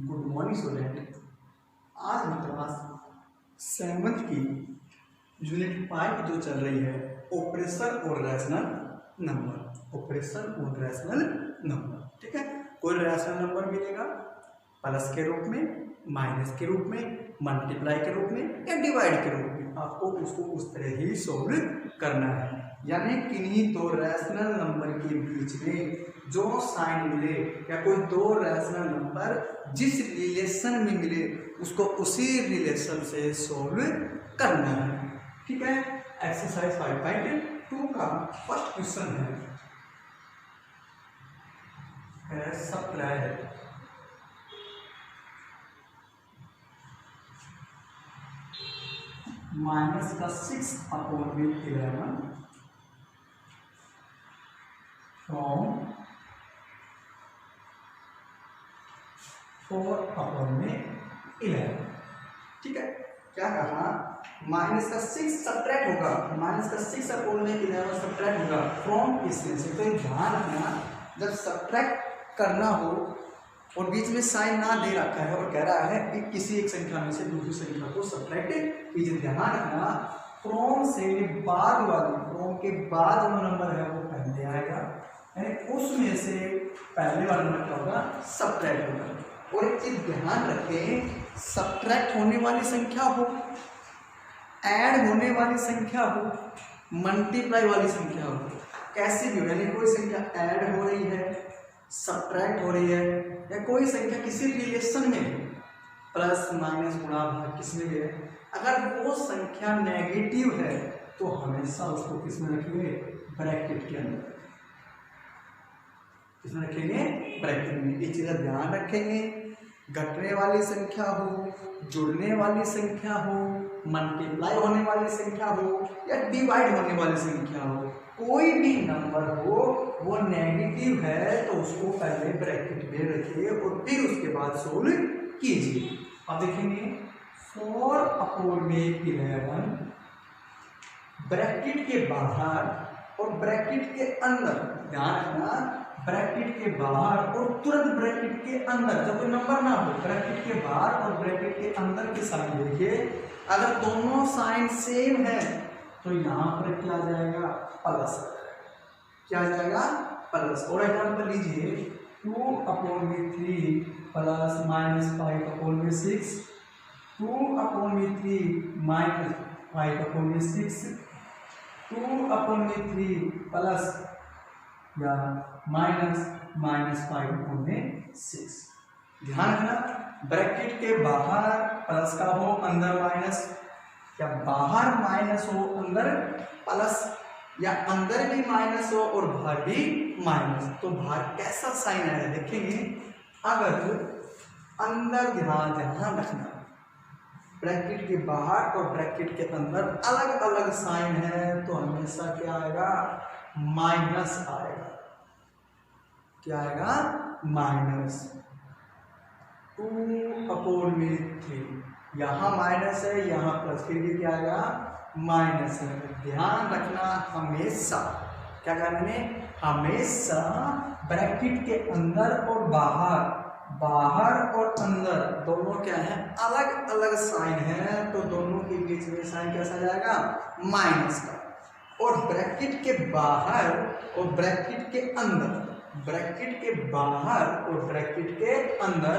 Good morning student. आज हम class 7 की यूनिट 5 जो चल रही है ऑपरेशन और रैशनल नंबर। ऑपरेशन और रैशनल नंबर, ठीक है। कोई रैशनल नंबर मिलेगा प्लस के रूप में, माइनस के रूप में, मल्टीप्लाई के रूप में या डिवाइड के रूप में, आपको उसको उस तरह ही सॉल्व करना है। यानी किन्हीं दो रैशनल नंबर के बीच में जो साइन मिले या कोई दो रैशनल नंबर जिस रिलेशन में मिले उसको उसी रिलेशन से सॉल्व करना है, ठीक है। एक्सरसाइज 5.2 का फर्स्ट क्वेश्चन है सब्ट्रैक्ट माइनस का 6/11 फ्रॉम 4/11, ठीक है। क्या कहा, माइनस का 6 सब्ट्रैक्ट होगा, माइनस का 6/11 सब्ट्रैक्ट होगा फ्रॉम इसमें से। तो ध्यान रखना, जब सब्ट्रैक्ट करना हो और बीच में साइन ना दे रखा है और कह रहा है कि किसी एक संख्या में से दूसरी संख्या को सब्ट्रैक्ट कीजिए, ध्यान रखना फ्रॉम से बाद वाली, फ्रॉम के बाद जो नंबर है वो पहले आएगा, यानी उसमें से पहले वाला नंबर क्या होगा, सब्ट्रैक्ट होगा। और एक चीज ध्यान रखें, सब्ट्रैक्ट होने वाली संख्या हो, ऐड होने वाली संख्या हो, मल्टीप्लाई वाली संख्या हो, कैसी भी हो, यानी कोई संख्या ऐड हो रही है, सब्ट्रैक्ट हो रही है या कोई संख्या किसी रिलेशन में है, प्लस माइनस गुणा भाग किसमें भी है, अगर वो संख्या नेगेटिव है तो हमेशा उसको किसमें रखेंगे, ब्रैकेट के अंदर। किसमें रखेंगे, ब्रैकेट में। ये चीज़ ध्यान रखेंगे, घटने वाली संख्या हो, जुड़ने वाली संख्या हो, मल्टीप्लाई होने वाली संख्या हो या डिवाइड होने वाली संख्या हो, कोई भी नंबर हो वो नेगेटिव है तो उसको पहले ब्रैकेट में रखिए और फिर उसके बाद सोल्व कीजिए। अब देखेंगे 4/11 ब्रैकेट के बाहर और ब्रैकेट के अंदर, ध्यान रखना ब्रैकेट के बाहर और तुरंत ब्रैकेट के अंदर, जब कोई नंबर ना हो, ब्रैकेट के बाहर और ब्रैकेट के अंदर के साइन देखिए, अगर दोनों साइन सेम है तो यहाँ पर क्या आ जाएगा, प्लस। क्या आ जाएगा, प्लस। और एग्जाम्पल लीजिए 2/3 प्लस माइनस 5/6, 2/3 माइनस 5/6, 2/3 प्लस या माइनस 5/6। ध्यान रखना, ब्रैकेट के बाहर प्लस का हो, अंदर माइनस, या बाहर माइनस हो अंदर प्लस, या अंदर भी माइनस हो और बाहर भी माइनस, तो बाहर कैसा साइन आया देखेंगे। अगर अंदर ध्यान रखना, ब्रैकेट के बाहर और ब्रैकेट के अंदर अलग अलग साइन है तो हमेशा क्या आएगा, माइनस आएगा। क्या आएगा, माइनस। 2/3 यहाँ माइनस है, यहाँ प्लस, फिर भी क्या आएगा, माइनस है। ध्यान रखना हमेशा, क्या करना है, हमेशा ब्रैकेट के अंदर और बाहर, बाहर और अंदर दोनों क्या है, अलग अलग साइन है तो दोनों के बीच में साइन कैसा जाएगा, माइनस का। और ब्रैकेट के बाहर और ब्रैकेट के अंदर, ब्रैकेट के बाहर और ब्रैकेट के अंदर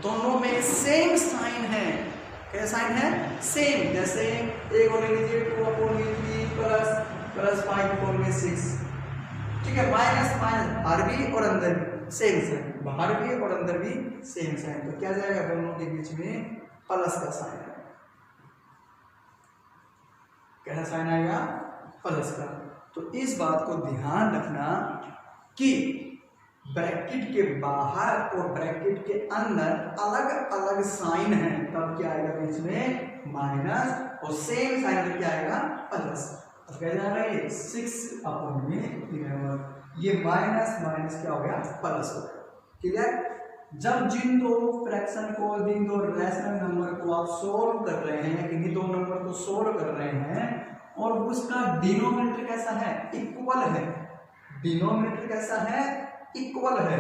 दोनों में सेम साइन है। क्या साइन है, सेम। जैसे एक और ले लीजिए 2/3 प्लस 5/6, ठीक है, माइनस माइनस, बाहर भी और अंदर भी सेम साइन, बाहर भी और अंदर भी सेम साइन, तो क्या जाएगा, दोनों के बीच में प्लस का साइन है। कैसा साइन आएगा, प्लस का। तो इस बात को ध्यान रखना कि ब्रैकेट के बाहर और ब्रैकेट के अंदर अलग अलग साइन है, तब क्या आएगा बीच में, माइनस, और सेम साइन में क्या आएगा, प्लस। अब क्या जा रहा है, ये 6/11, ये माइनस माइनस क्या हो गया, प्लस हो गया। क्लियर। जब जिन दो फ्रैक्शन को, जिन दो रैशनल नंबर को आप सोल्व कर रहे हैं, किन्हीं दो नंबर को सोल्व कर रहे हैं और उसका डिनोमिनेटर कैसा है, इक्वल है, डिनोमिनेटर कैसा है, इक्वल है,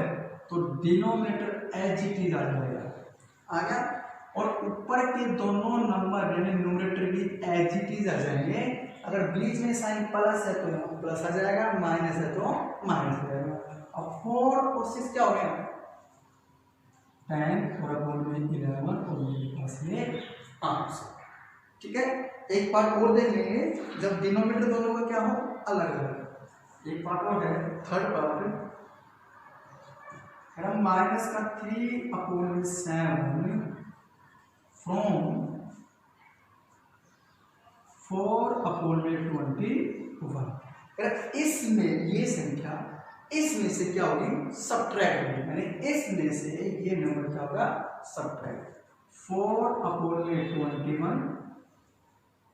तो डिनोमिनेटर एज इट इज आ जाएगा। आ गया। और ऊपर के दोनों नंबर यानी न्यूमरेटर भी एज इट इज आ जाएंगे। अगर बीच में साइन प्लस है तो यहाँ प्लस आ जाएगा, माइनस है तो माइनस आ जाएगा। अब 4 और 6 क्या हो गया 10 और अपॉन में 11 और मेरे पास में आंसर। ठीक है, एक पार्ट और देख लेंगे जब डिनोमिनेटर दोनों का क्या हो अलग अलग। एक पार्ट और है थर्ड पार्ट, माइनस का 3 अपॉन में 7 फ्रॉम 4 अपॉन में 21। इसमें ये संख्या इसमें से क्या होगी सब्ट्रैक्ट होगी, यानी इसमें से ये नंबर क्या होगा सब्ट्रैक्ट। 4 अपॉन में 21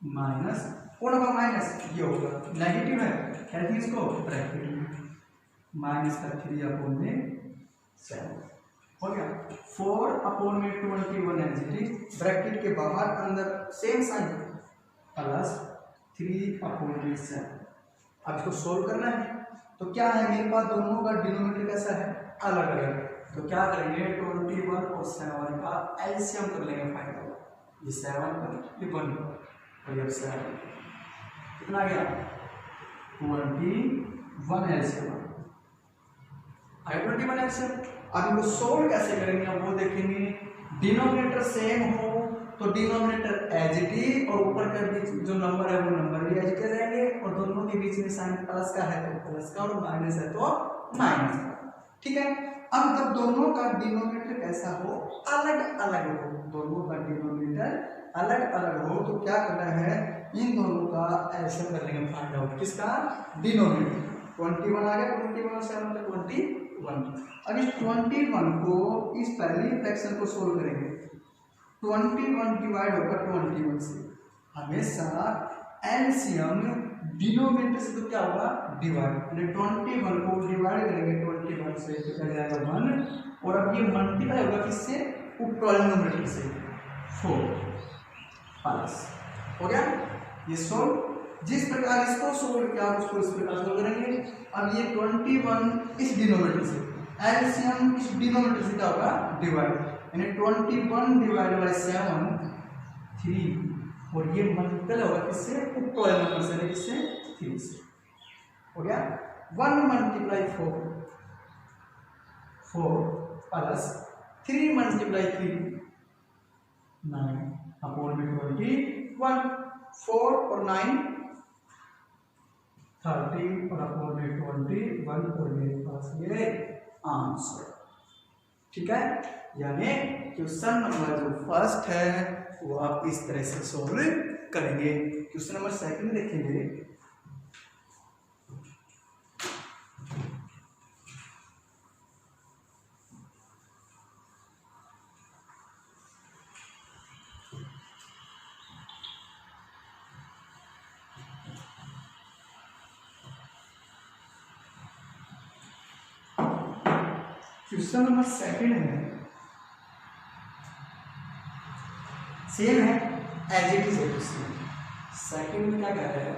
माइनस कौन होगा माइनस ये होगा नेगेटिव है, कहते हैं इसको ब्रैकेट में माइनस का 3 अपॉन में 7 हो गया। 4 अपॉन में 21 एग्जिट ब्रैकेट के बाहर अंदर सेम साइन प्लस 3 अपॉन में 7। अब इसको सोल्व करना है तो क्या है मेरे पास दोनों का डिनोमिनेटर कैसा है अलग अलग, तो क्या करेंगे 21 और 7 का एलसीएम कर लेंगे फाइनल। ये 7 पर ये 1 और ये 7 कितना गया 21 एलसीएम आया 21 एलसीएम। अब इनको सोल्व कैसे करेंगे अब वो देखेंगे। डिनोमिनेटर सेम हो तो डिनोमिनेटर एज इट इज और ऊपर के बीच जो नंबर है वो नंबर भी एज इट इज रहेंगे और दोनों के बीच में साइन प्लस का है तो प्लस का और माइनस है तो माइनस का। ठीक है, अब जब दोनों का डिनोमिनेटर कैसा हो अलग अलग हो, दोनों का डिनोमिनेटर अलग अलग हो तो क्या करना है इन दोनों का ऐसे कर लेंगे फाइंड आउट किसका डिनोमिनेटर। 21 आ गया 21 और 7 मतलब 21। अब इस 21 को इस पहली फ्रैक्शन को सोल्व करेंगे 21 डिवाइड होगा 21 से। हमेशा एलसीएम डिनोमिनेटर से तो क्या होगा डिवाइड, यानी 21 को डिवाइड करेंगे 21 से तो क्या जाएगा 1 और अब ये मल्टीप्लाई होगा किससे ऊपर वाले न्यूमरेटर से 4 प्लस हो गया। ये सोल्व जिस प्रकार इसको सोल्व किया उसको इस प्रकार सोल्व करेंगे। अब ये 21 इस डिनोमिनेटर से एलसीएम इस डिनोमिनेटर से क्या होगा डिवाइड, यानी 21 डिवाइड बाय 7 3 और ये मल्टीपल होगा किससे ऊपर वाले नंबर से किससे 3 से हो गया। 1 मल्टीप्लाई 4 प्लस 3 मल्टीप्लाई 3 9 अपॉन में 21 4 और 9 13 और अपॉन में 21 और मेरे पास ये आंसर। ठीक है, यानी क्वेश्चन नंबर जो फर्स्ट है वो आप इस तरह से सोल्व करेंगे। क्वेश्चन नंबर सेकंड देखेंगे। क्वेश्चन नंबर सेकंड है सेम है एज इट इज है। क्वेश्चन सेकंड में क्या कह रहा है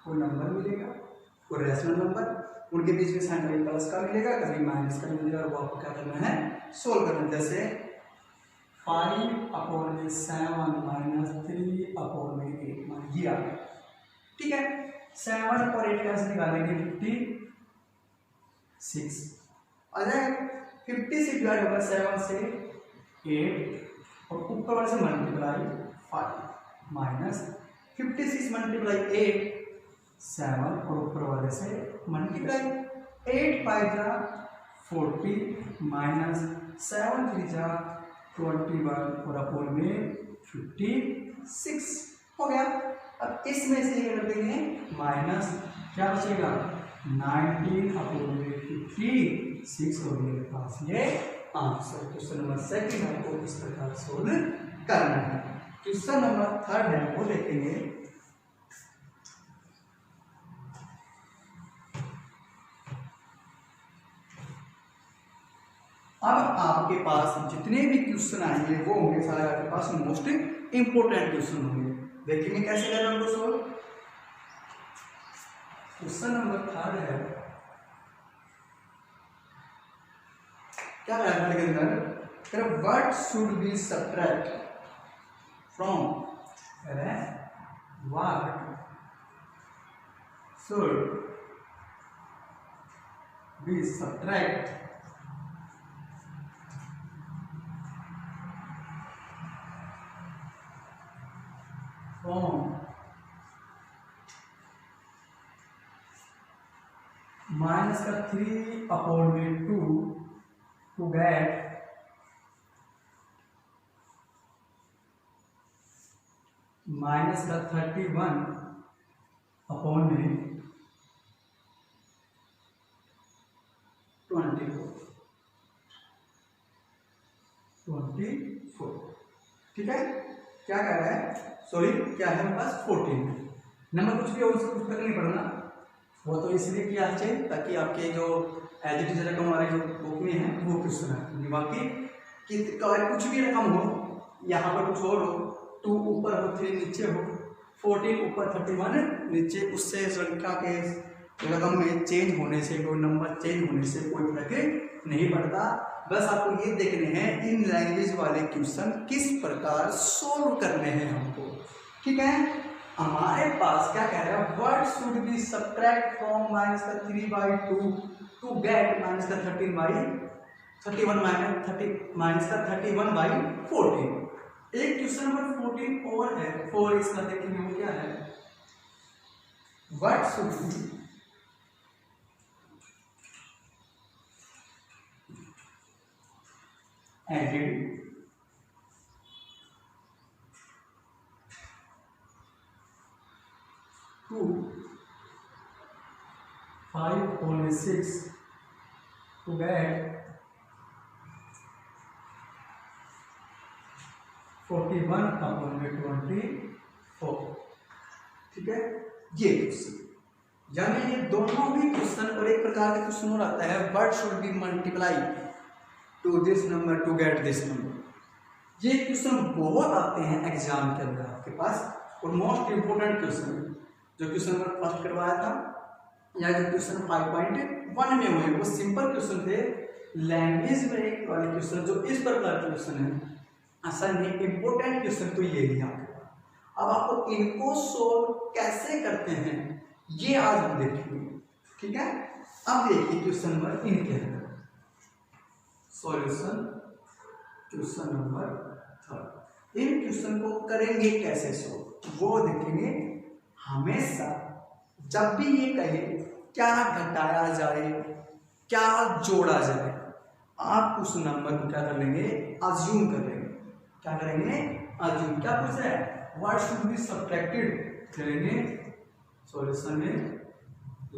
कोई नंबर मिलेगा कोई रेशनल नंबर उनके बीच में साइन कभी प्लस का मिलेगा कभी माइनस का मिलेगा और वो आपको क्या करना है सोल्व करना है। जैसे 5 अपॉन में 7 माइनस 3 अपॉन में 8 ये आ गया। ठीक है, 7 और 8 कैसे निकालेंगे 56 आ जाएगा। 50 से डिवाइड होगा 7 से 8 और ऊपर वाले से मल्टीप्लाई 5 माइनस 56 मल्टीप्लाई 8 7 और ऊपर वाले से मल्टीप्लाई 8 5 जा 40 माइनस 7 3 जा 21 और अपॉन में 56 हो गया। अब इसमें से ये कर देंगे माइनस क्या बचेगा 19 अपॉन में 56 और मेरे पास ये आंसर। क्वेश्चन नंबर सेकंड आपको इस प्रकार सोल्व करना है। क्वेश्चन नंबर थर्ड है वो देखेंगे। अब आपके पास जितने भी क्वेश्चन आएंगे वो होंगे सारे आपके पास मोस्ट इंपोर्टेंट क्वेश्चन होंगे। देखेंगे कैसे करना उनको सोल्व। क्वेश्चन नंबर थर्ड है क्या कहा के अंदर, what should B subtract from, what should B subtract from minus का 3/2 टू गेट माइनस का 31/24। ठीक है, क्या कह रहा है, सॉरी क्या है हमारे पास 14 नंबर, कुछ भी हो उसको कुछ करना नहीं पड़ना, वो तो इसलिए किया चाहिए ताकि आपके जो एज इट इज रकम वाले जो बुक में है वो क्वेश्चन है, बाकी कि कुछ भी रकम हो, यहाँ पर कुछ और हो, 2 ऊपर हो 3 नीचे हो, 14 ऊपर 31 नीचे, उससे संख्या के रकम में चेंज होने से, कोई नंबर चेंज होने से कोई फर्क नहीं पड़ता। बस आपको ये देखने हैं इन लैंग्वेज वाले क्वेश्चन किस प्रकार सोल्व करने हैं हमको। ठीक है, हमारे पास क्या कह रहा है, what should B subtract from minus का 3/2 टू गेट माइनस का 31 माइनस का 31/14। एक क्वेश्चन नंबर 14 और है, 4 इसका देखेंगे वो क्या है, what should B added to 5/6 to get 41/24। ठीक है, ये क्वेश्चन, यानी ये दोनों भी क्वेश्चन, और एक प्रकार का क्वेश्चन और आता है, what should be multiply to this number to get this number. ये क्वेश्चन बहुत आते हैं एग्जाम के अंदर आपके पास, और मोस्ट इंपोर्टेंट क्वेश्चन जो क्वेश्चन नंबर फर्स्ट करवाया था या जो क्वेश्चन 5.1 में हुए वो सिंपल क्वेश्चन थे, लैंग्वेज में एक वाले क्वेश्चन जो इस प्रकार क्वेश्चन है, असल में इंपोर्टेंट क्वेश्चन तो ये ही आपके पास। अब आपको इनको सोल्व कैसे करते हैं ये आज हम देखेंगे। ठीक है, अब देखिए क्वेश्चन नंबर इनके अंदर सॉल्यूशन, क्वेश्चन नंबर 3। इन क्वेश्चन को करेंगे कैसे सोल्व वो देखेंगे। हमेशा जब भी ये कहे क्या घटाया जाए क्या जोड़ा जाए, आप उस नंबर को क्या कर लेंगे, अज्यूम कर लेंगे। क्या करेंगे, अज्यूम। क्या पूछ रहा है, व्हाट शुड बी सब्ट्रैक्टेड, करेंगे सॉल्यूशन में,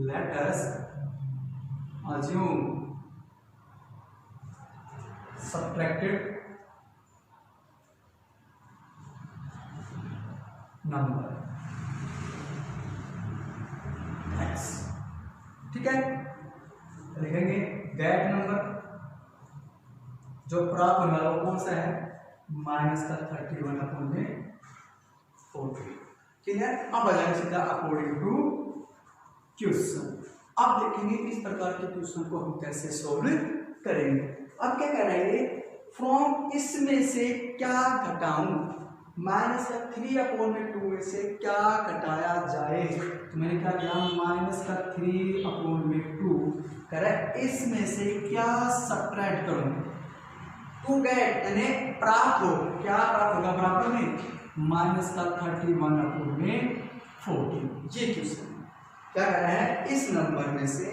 let us assume subtracted number x। ठीक है, लिखेंगे दैट नंबर जो प्राप्त होने वाला वो कौन सा है, माइनस का 31/40। क्लियर, अब आ जाएगा सीधा अकॉर्डिंग टू क्वेश्चन। अब देखेंगे इस प्रकार के क्वेश्चन को हम कैसे सोल्व करेंगे। अब क्या कह रहे हैं, फ्रॉम इसमें से क्या घटाऊं, माइनस का 3/2 में से क्या घटाया जाए। तो मैंने क्या किया, माइनस का 3/2 करेक्ट, इसमें से क्या सब्ट्रैक्ट करूं टू गेट, यानी प्राप्त हो, क्या प्राप्त होगा बराबर में माइनस का 31/40। ये क्वेश्चन क्या कह रहे हैं, इस नंबर में से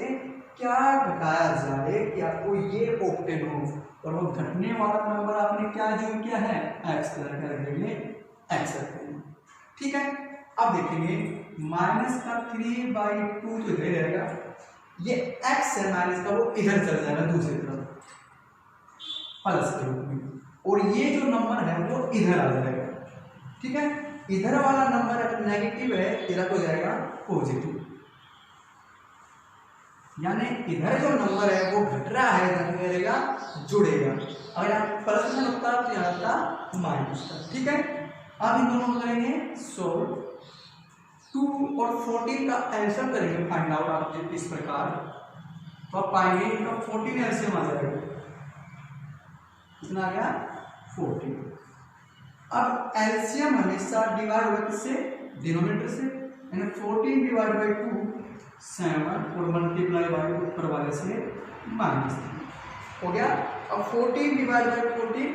क्या घटाया जाए कि आपको ये ऑप्टेन हो, और वो घटने वाला नंबर आपने क्या जो किया है, एक्स रख देंगे, एक्स रख देंगे। ठीक है, अब देखेंगे माइनस का 3/2 तो इधर रहेगा, ये एक्स है माइनस का वो इधर चल जाएगा दूसरी तरफ प्लस के रूप में, और ये जो नंबर है वो इधर आ जाएगा। ठीक है, इधर वाला नंबर अगर नेगेटिव है इधर हो जाएगा पॉजिटिव, यानी इधर जो नंबर है वो घट रहा है, इधर करेगा जुड़ेगा। अगर आप प्लस में होता तो यहाँ था माइनस का। ठीक है, अब इन दोनों को करेंगे सोल्व। 2 और 14 का आंसर करेंगे फाइंड आउट आप इस प्रकार, तो आप पाएंगे इनका 14 एलसीएम आ जाएगा, कितना आ गया 14। अब एलसीएम हमेशा डिवाइड होगा किससे, डिनोमिनेटर से, यानी 14 डिवाइड बाई 2 7 और मल्टीप्लाई बाई ऊपर वाले से -3 हो गया। अब 14 डिवाइड बाई 14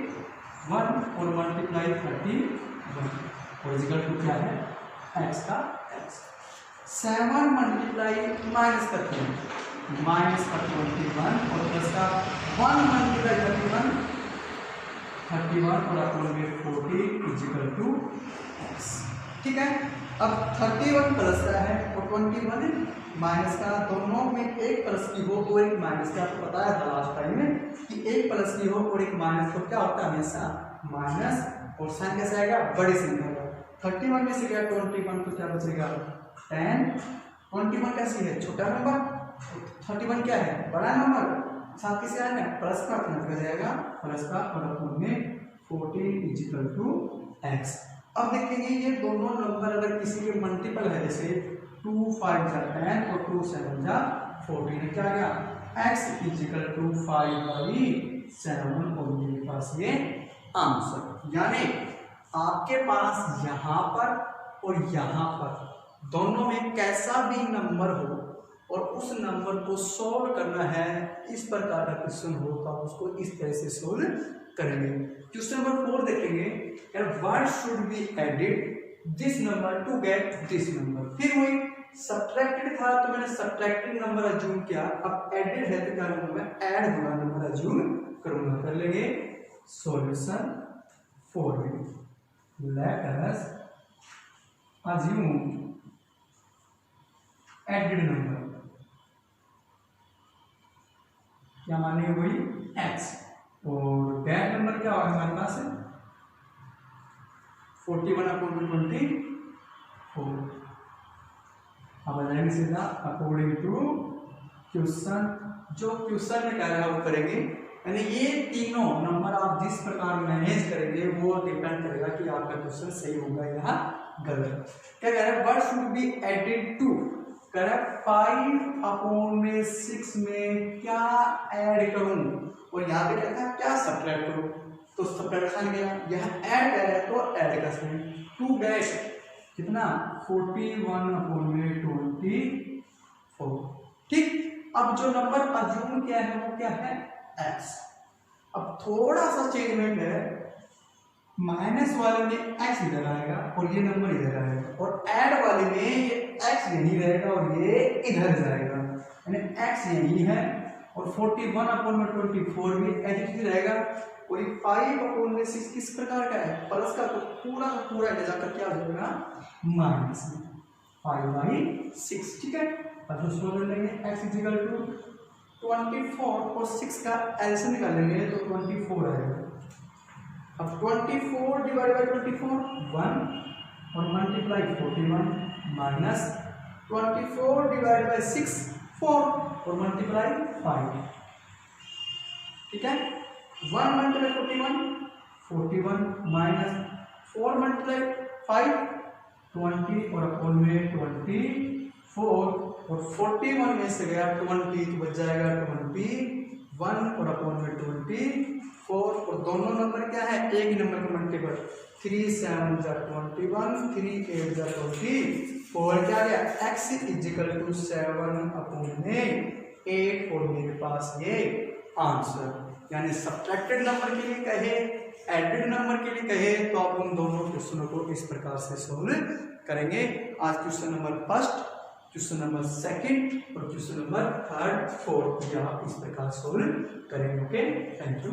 1 और मल्टीप्लाई 31 और इक्वल टू क्या है x का x। 7 मल्टीप्लाई माइनस का 3 माइनस का 21 और प्लस का 1 मल्टीप्लाई 31 और अपन में 40 इक्वल टू x। ठीक है, अब 31 प्लस का है और 21 माइनस का, दोनों में एक प्लस की हो और एक माइनस का। आपको बताया था लास्ट टाइम में कि एक प्लस की हो और एक माइनस, तो क्या होता है हमेशा माइनस, और साइन कैसे आएगा, बड़ी संख्या का। 31 में से गया 21 तो क्या बचेगा 10। 21 कैसी है, छोटा नंबर, 31 क्या है, बड़ा नंबर, साथ किसे आएगा प्लस का, अपना जाएगा प्लस का और अपन में 40 इक्वल टू x। अब देखेंगे ये दोनों नंबर अगर किसी के मल्टीपल है, जैसे 2 5 जा 10 और 2 7 जा 14, क्या आ गया x इक्वल टू 5/7 और मेरे पास ये आंसर। यानी आपके पास यहाँ पर और यहाँ पर दोनों में कैसा भी नंबर हो और उस नंबर को सोल्व करना है, इस प्रकार का क्वेश्चन हो तो आप उसको इस तरह से सोल्व करेंगे। क्वेश्चन नंबर 4 देखेंगे, what should be added this number to get this number. फिर वही सब्ट्रैक्टेड था तो मैंने सब्ट्रैक्टेड नंबर अज्यूम किया, अब एडेड है तो क्या करूंगा मैं, ऐड हुआ नंबर अज्यूम करूंगा। कर लेंगे सॉल्यूशन 4 में, let us assume added number, क्या माने वही x, और गेट नंबर क्या होगा हमारे पास 41/24। अब आ जाएंगे सीधा अकॉर्डिंग टू क्वेश्चन, जो क्वेश्चन में क्या है वो करेंगे। यानी ये तीनों नंबर आप जिस प्रकार मैनेज करेंगे वो डिपेंड करेगा कि आपका क्वेश्चन सही होगा या गलत। क्या कह रहा है, what should be added to, कह रहा है 5/6 में क्या ऐड करूं, और यहाँ पे कहता है क्या सब्ट्रैक्ट करूं, तो सब्ट्रैक्शन गया, यहाँ ऐड कर रहा है तो ऐड कर सकते हैं। 2 डैश कितना 41/24। ठीक, अब जो नंबर अज्यूम किया है वो क्या है x। अब थोड़ा सा चेंजमेंट है, माइनस वाले में x इधर आएगा और ये नंबर इधर आएगा, और ऐड वाले में ये x यही रहेगा और ये इधर जाएगा, यानी x यही है और 41/24 भी एज रहेगा, और ये 5/6 किस प्रकार का है, प्लस का, तो पूरा का पूरा जाकर क्या हो जाएगा माइनस में 5/6। ठीक है, अब जो सोल्व लेंगे x इक्वल टू 24 और 6 का एलसीएम निकालेंगे तो 24 आएगा। अब 24 डिवाइड बाई 24 1 और मल्टीप्लाई 41 माइनस 24 डिवाइड बाई 6 4 और मल्टीप्लाई 5। ठीक है, 1 मल्टीप्लाई 41 माइनस 4 मल्टीप्लाई 5 20 और अपॉन में 24 और 41 में से गया 20 तो बच जाएगा 21 और अपॉन में 24, और दोनों नंबर क्या है एक ही नंबर का मल्टीपल, 3 7 जा 21 3 8 जा 24, क्या गया x इक्वल टू 7/8 और मेरे पास ये आंसर। यानी सब्ट्रैक्टेड नंबर के लिए कहे एडेड नंबर के लिए कहे तो आप उन दोनों क्वेश्चनों को इस प्रकार से सोल्व करेंगे। आज question number first, question number second और क्वेश्चन नंबर थर्ड फोर्थ आप इस प्रकार सोल्व करेंगे। Okay, thank you.